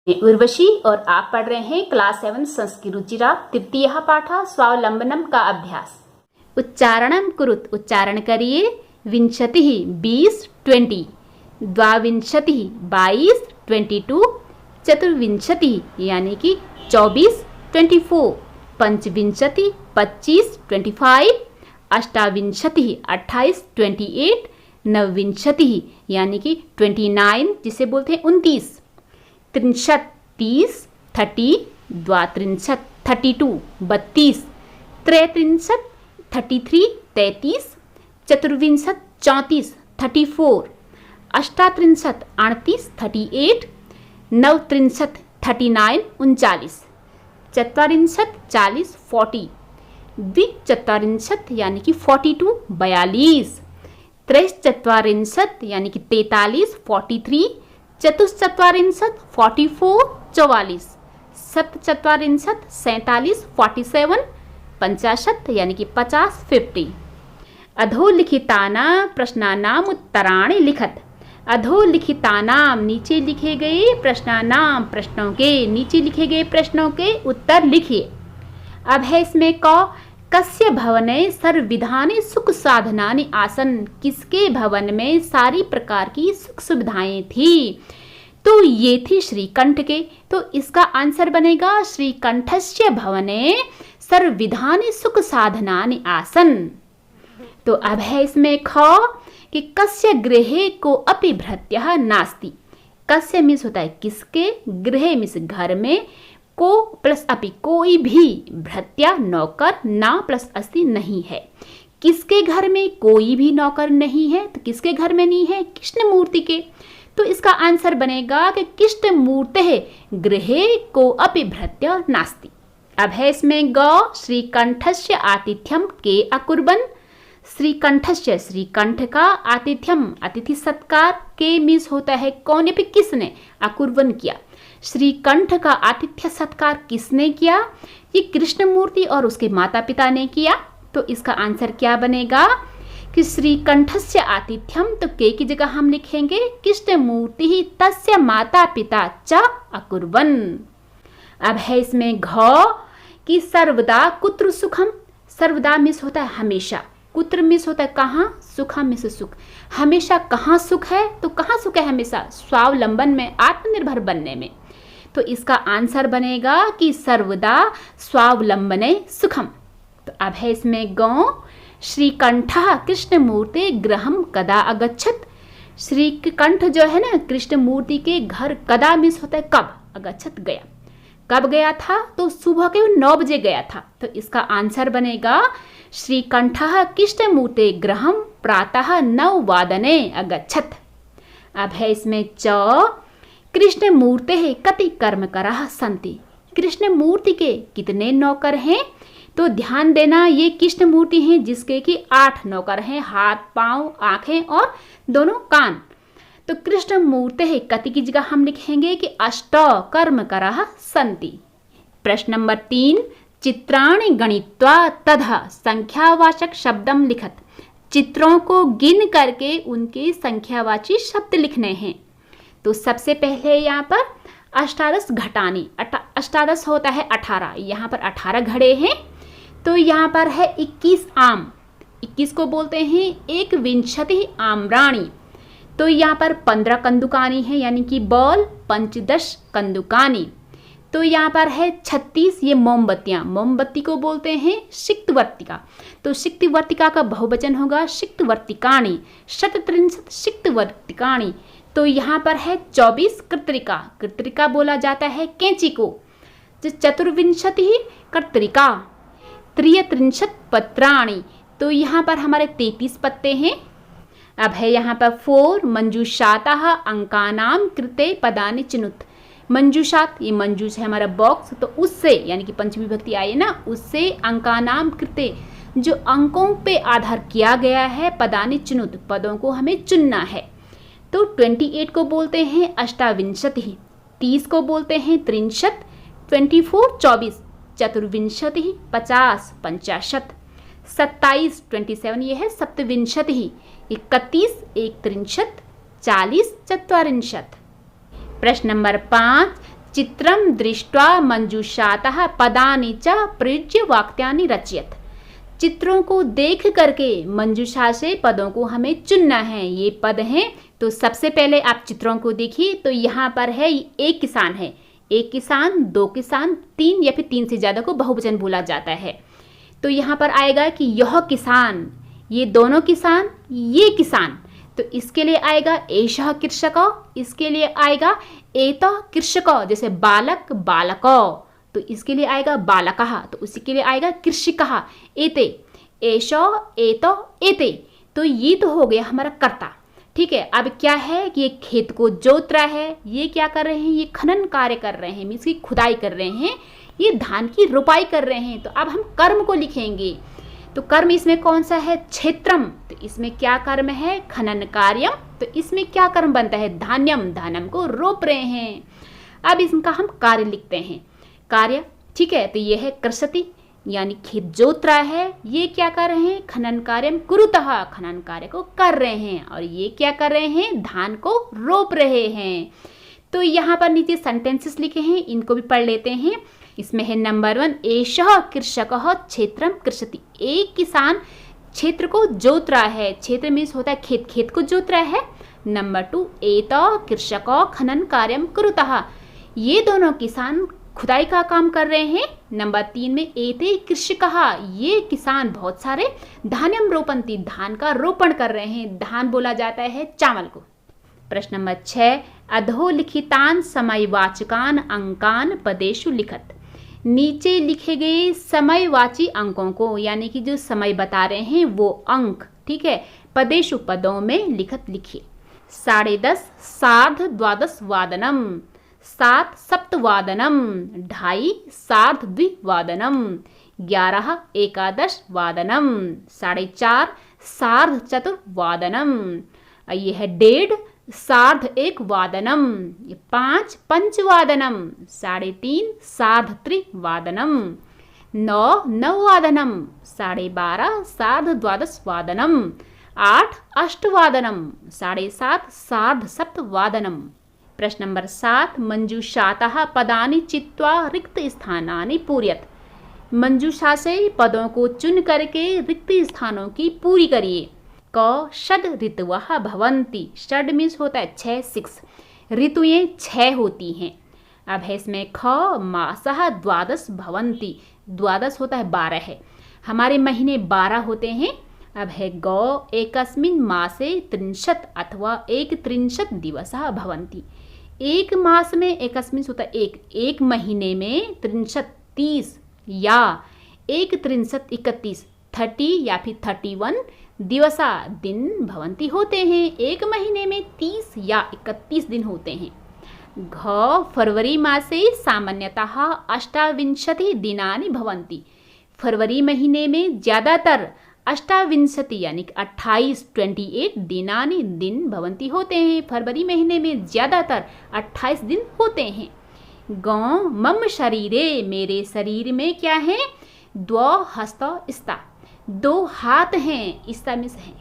उर्वशी और आप पढ़ रहे हैं क्लास 7 संस्कृत रुचिरा तृतीय पाठ स्वावलंबनम का अभ्यास। उच्चारणम कुरुत, उच्चारण करिए। विंशति 20 20, द्वाविंशति 22 22, चतुर्विंशति यानी कि 24 24, पंचविंशति 25 25, अष्टाविंशति 28 28, नवविंशति यानी कि 29 जिसे बोलते हैं 29, त्रिंशत् 30 30, द्वात्रिंशत् 32 32, त्रैत्रिंशत् 33 33, चतुर्विंशत् 34 34, अष्टात्रिंशत् 38 38, नवत्रिंशत् 39 39, चत्वारिंशत् 40 40, द्विचत्वारिंशत् यानी कि 42 42, त्रैश्चत्वारिंशत् यानी कि 43 43, चतुश्चत्वारिंशत् 44 44, सप्तचत्वारिंशत् 47 47, पंचाशत् यानी कि 50 50। अधोलिखितानां प्रश्नानां उत्तराणि लिखत। अधोलिखितानां नीचे लिखे गए, प्रश्नानां प्रश्नों के, नीचे लिखे गए प्रश्नों के उत्तर लिखिए। अब है इसमें कस्य भवने सर्वविधानि सुख साधनानि आसन, किसके भवन में सारी प्रकार की सुख सुविधाएं थी। तो ये थी श्रीकंठ के, तो इसका आंसर बनेगा श्रीकंठस्य भवने सर्वविधानि सुख साधनानि आसन। तो अब है इसमें कि कस्य गृहे को अपि भृत्यः नास्ति। कस्य मिस होता है किसके, गृह मिस घर में, को प्लस अपि कोई भी, भृत्या नौकर, ना प्लस अस्ति नहीं है। किसके घर में कोई भी नौकर नहीं है, तो किसके घर में नहीं है, कृष्णमूर्ति के। तो इसका आंसर बनेगा कि कृष्णमूर्तेः गृहे को अपि भृत्या नास्ति। अब है इसमें श्रीकंठस्य आतिथ्यम के अकुर्वन्। श्रीकंठस्य श्रीकंठ का, आतिथ्यम अतिथि सत्कार, के मिस होता है कौन या फिर किसने, अकुर्वन् किया। श्रीकंठ का आतिथ्य सत्कार किसने किया, ये कृष्णमूर्ति और उसके माता पिता ने किया। तो इसका आंसर क्या बनेगा कि श्रीकंठस्य आतिथ्यम, तो के की जगह हम लिखेंगे कृष्णमूर्ति ही तस्य माता पिता च अकुर्वन्। अब है इसमें कि सर्वदा कुत्र सुखम। सर्वदा मिस होता है हमेशा, कुत्र मिस होता है कहाँ, सुखम मिस सुख। हमेशा कहाँ सुख है, तो कहाँ सुख है हमेशा, स्वावलंबन में, आत्मनिर्भर बनने में। तो इसका आंसर बनेगा कि सर्वदा स्वावलंबने सुखम। तो अब है इसमें श्रीकंठः कृष्णमूर्ते गृहं कदा अगच्छत्। श्रीकंठ जो है ना कृष्णमूर्ति के घर, कदा मिस होता है कब, अगच्छत् गया। कब गया था, तो सुबह के 9 बजे गया था। तो इसका आंसर बनेगा श्रीकंठः कृष्णमूर्ते गृहं प्रातः 9 वादने अगच्छत्। अब है इसमें कृष्णमूर्तेः कति कर्मकराः सन्ति। कृष्णमूर्ति के कितने नौकर हैं, तो ध्यान देना ये कृष्णमूर्ति हैं जिसके कि 8 नौकर हैं, हाथ पांव आंखें और दोनों कान। तो कृष्णमूर्तेः कति की जगह हम लिखेंगे कि 8 कर्मकराः सन्ति। प्रश्न नंबर 3, चित्राणि गणित्वा तथा संख्यावाचक शब्दम लिखत। चित्रों को गिन करके उनके संख्यावाची शब्द लिखने हैं। तो सबसे पहले यहाँ पर अष्टादश घटानी, अष्टादश होता है 18, यहाँ पर 18 घड़े हैं। तो यहाँ पर है 21 आम, 21 को बोलते हैं एक विंशति आम्राणी। तो यहाँ पर 15 कंदुकानी है यानी कि बॉल, 15 कंदुकानी। तो यहाँ पर है 36 ये मोमबत्तियाँ, मोमबत्ती को बोलते हैं सिक्तवर्तिका। तो सिक्तवर्तिका का बहुवचन होगा सिक्तवर्तिकाणी, 37 सिक्तवर्तिकाणी। तो यहाँ पर है 24 कर्तरिका, कर्तरिका बोला जाता है कैंची को। चतुर्विंशति कर्तरिका, 33 पत्राणि। तो यहाँ पर हमारे 33 पत्ते हैं। अब है यहाँ पर 4 मंजूषातः अंकानां कृते पदानि चिनुत। मंजूषात, ये मंजूष है हमारा बॉक्स, तो उससे यानी कि पंचमी विभक्ति आई है ना, उससे अंकानाम कृते जो अंकों पे आधार किया गया है, पदानि चिनुत, पदों को हमें चुनना है। तो 28 को बोलते हैं अष्टाविंशति, 30 को बोलते हैं त्रिंशत्, 24 24, चतुर्विंशति 50 50, 27 27 ये है सप्तविंशति, 31 एक त्रिंशत्, 40 चत्वारिंशत्। प्रश्न नंबर 5, चित्रं दृष्ट्वा मंजूषातः पदानि च प्रयुज्य वाक्यानि रचयत। चित्रों को देख करके मंजूषा से पदों को हमें चुनना है। ये पद हैं, तो सबसे पहले आप चित्रों को देखिए। तो यहाँ पर है एक किसान है, एक किसान, दो किसान, तीन या फिर तीन से ज़्यादा को बहुवचन बोला जाता है। तो यहाँ पर आएगा कि यह किसान, ये दोनों किसान, ये किसान। तो इसके लिए आएगा एषः कृषको, इसके लिए आएगा एतः कृषको, जैसे बालक बालको, तो इसके लिए आएगा बालकः, तो उसी के लिए आएगा कृषिकः। एते, एषो एतो एते, तो ये तो हो गया हमारा कर्ता। ठीक है, अब क्या है कि ये खेत को जोत रहा है, ये क्या कर रहे हैं, ये खनन कार्य कर रहे हैं, मीन्स की खुदाई कर रहे हैं, ये धान की रुपाई कर रहे हैं। तो अब हम कर्म को लिखेंगे। तो कर्म इसमें कौन सा है, क्षेत्रम, तो इसमें क्या कर्म है, खनन कार्यम। तो इसमें क्या कर्म बनता है, धान्यम, धानम को रोप रहे हैं। अब इसका हम कार्य लिखते हैं, कार्य। ठीक है, तो ये है कृषति, यानी खेत जोत रहा है। ये क्या कर रहे हैं, खनन कार्यम कुरुतः, खनन कार्य को कर रहे हैं। और ये क्या कर रहे हैं, धान को रोप रहे हैं। तो यहाँ पर नीचे सेंटेंसेस लिखे हैं, इनको भी पढ़ लेते हैं। इसमें है नंबर 1, एषः कृषकः क्षेत्रम कृषति, एक किसान क्षेत्र को जोत रहा है। क्षेत्र मीन्स होता है खेत, खेत को जोत रहा है। नंबर 2, एतः कृषको खनन कार्यम कुरुतः, ये दोनों किसान खुदाई का काम कर रहे हैं। नंबर 3 में एते कृषकः, ये किसान बहुत सारे धान्यम रोपन्ति, धान का रोपण कर रहे हैं। धान बोला जाता है चावल को। प्रश्न नंबर 6, अधोलिखितान समयवाचकान अंकान पदेषु लिखत। नीचे लिखे गए समयवाची अंकों को, यानी कि जो समय बता रहे हैं वो अंक, ठीक है, पदेषु पदों में लिखत लिखिए। 10:30 सार्धद्वादश वादनम, 7 सप्तवादनम, 2:30 सार्धद्विवादनम, 11 एकादश वादनम, 4:30 सार्धचतुर्वादनम, ये है 1:30 सार्ध-1 वादनम, 5 पंचवादनम, 3:30 सार्ध-त्रिवादनम, 9 नववादनम, 12:30 सार्ध-द्वादश वादनम, 8 अष्टवादनम, 7:30 सार्ध-सप्तवादनम। प्रश्न नंबर 7, मंजूषातः पदानि चित्वा रिक्त स्थानानि पूरयत। मंजूषा से पदों को चुन करके रिक्त स्थानों की पूरी करिए। क षड ऋतवः भवन्ति, षड मीन्स होता है 6, 6, ऋतुएं 6 होती हैं। अब है इसमें ख मासः द्वादश भवन्ति, द्वादश होता है 12 है, हमारे महीने 12 होते हैं। अब है ग एकस्मिन् मासे 30 अथवा 31 दिवसः भवन्ति, एक मास में एकस्मिन् होता है एक महीने में 30 या 31 30 या फिर 31 दिवसा दिन भवन्ति होते हैं, एक महीने में 30 या 31 दिन होते हैं। घ फरवरी मासे सामान्यतः 28 दिनानि भवन्ति, फरवरी महीने में ज़्यादातर 28 यानी कि 28 दिनानि दिन भवन्ति होते हैं, फरवरी महीने में ज़्यादातर 28 दिन होते हैं। गौ मम शरीरे, मेरे शरीर में क्या है, द्वौ हस्त स्ता, 2 हाथ हैं, स्ता मीन्स है